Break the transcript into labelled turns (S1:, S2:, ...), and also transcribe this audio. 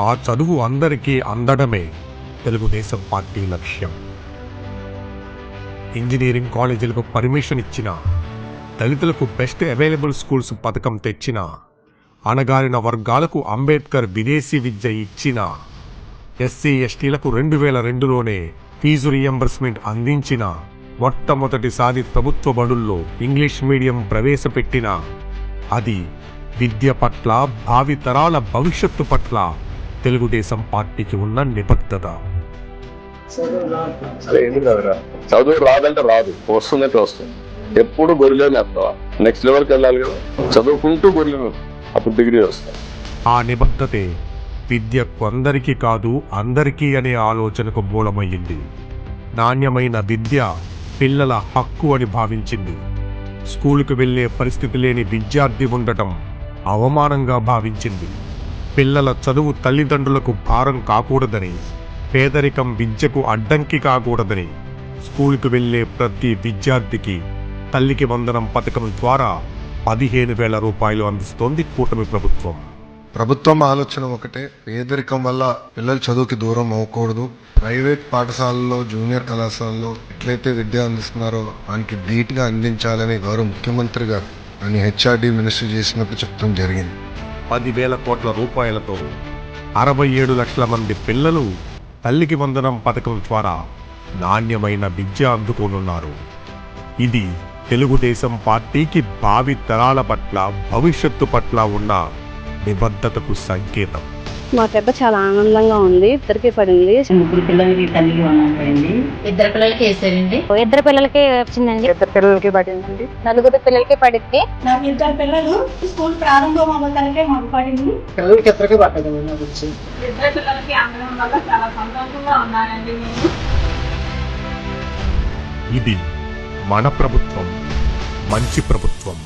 S1: ఆ చదువు అందరికీ అందడమే తెలుగుదేశం పార్టీ లక్ష్యం. ఇంజనీరింగ్ కాలేజీలకు పర్మిషన్ ఇచ్చిన, దళితులకు బెస్ట్ అవైలబుల్ స్కూల్స్ పథకం తెచ్చిన, అణగారిన వర్గాలకు అంబేద్కర్ విదేశీ విద్య ఇచ్చిన, ఎస్సీ ఎస్టీలకు 2002లోనే ఫీజు రియంబర్స్మెంట్ అందించిన, మొట్టమొదటిసారి ప్రభుత్వ బడుల్లో ఇంగ్లీష్ మీడియం ప్రవేశపెట్టిన, అది విద్య పట్ల, భావితరాల భవిష్యత్తు పట్ల తెలుగుదేశం పార్టీకి ఉన్న నిబద్ధత.
S2: చదువు రాదంటే రాదు, వస్తుందంటే వస్తుంది. ఎప్పుడు గొర్రెలే మేపుతావా? నెక్స్ట్ లెవెల్కి వెళ్ళాలి కదా, చదువుకుంటూ గొర్రెలు, అప్పుడు డిగ్రీ వస్తాయి.
S1: ఆ నిబద్ధతే విద్య కొందరికి కాదు అందరికీ అనే ఆలోచనకు మూలమయ్యింది. నాణ్యమైన విద్య పిల్లల హక్కు అని భావించింది. స్కూలుకు వెళ్లే పరిస్థితి లేని విద్యార్థి ఉండటం అవమానంగా భావించింది. పిల్లల చదువు తల్లిదండ్రులకు భారం కాకూడదని, పేదరికం విద్యకు అడ్డంకి కాకూడదని స్కూలుకు వెళ్లే ప్రతి విద్యార్థికి తల్లికి వందనం పథకం ద్వారా 15,000 రూపాయలు అందిస్తోంది కూటమి ప్రభుత్వం.
S3: ప్రభుత్వం ఆలోచన ఒకటే, పేదరికం వల్ల పిల్లలు చదువుకి దూరం అవ్వకూడదు. ప్రైవేట్ పాఠశాలలో, జూనియర్ కళాశాలలో ఎట్లయితే విద్య అందిస్తున్నారో వానికి ధీటుగా అందించాలని గౌరవ ముఖ్యమంత్రి గారు అని హెచ్ఆర్డి మినిస్టర్ చేసినప్పుడు చెప్తాం జరిగింది.
S1: 10,000 కోట్ల రూపాయలతో 67 లక్షల మంది పిల్లలు తల్లికి వందనం పథకం ద్వారా నాణ్యమైన విద్య అందుకోనున్నారు. ఇది తెలుగుదేశం పార్టీకి భావి తరాల పట్ల, భవిష్యత్తు పట్ల ఉన్న నిబద్ధతకు సంకేతం.
S4: మా దెబ్బ చాలా ఆనందంగా ఉంది. ఇద్దరికి పడింది.
S5: ముగ్గురు పిల్లలకి తల్లికి వందనం పడింది. ఇద్దరు పిల్లలకి వేసారండి.
S4: ఇద్దరు పిల్లలకి వచ్చిందండి. ఇద్దరు పిల్లలకి పడిందండి. నలుగురు పిల్లలకి పడింది.
S5: నాకు ఇద్దరు పిల్లలు స్కూల్ ప్రారంభం అవ్వడానికే మాకు పడింది.
S6: పిల్లలకి ఇద్దరికి పట్టదు.
S5: ఇద్దరు పిల్లలకి అందడం వల్ల చాలా సంతోషంగా ఉన్నానండి నేను.
S1: ఇది మన ప్రభుత్వం, మంచి ప్రభుత్వం.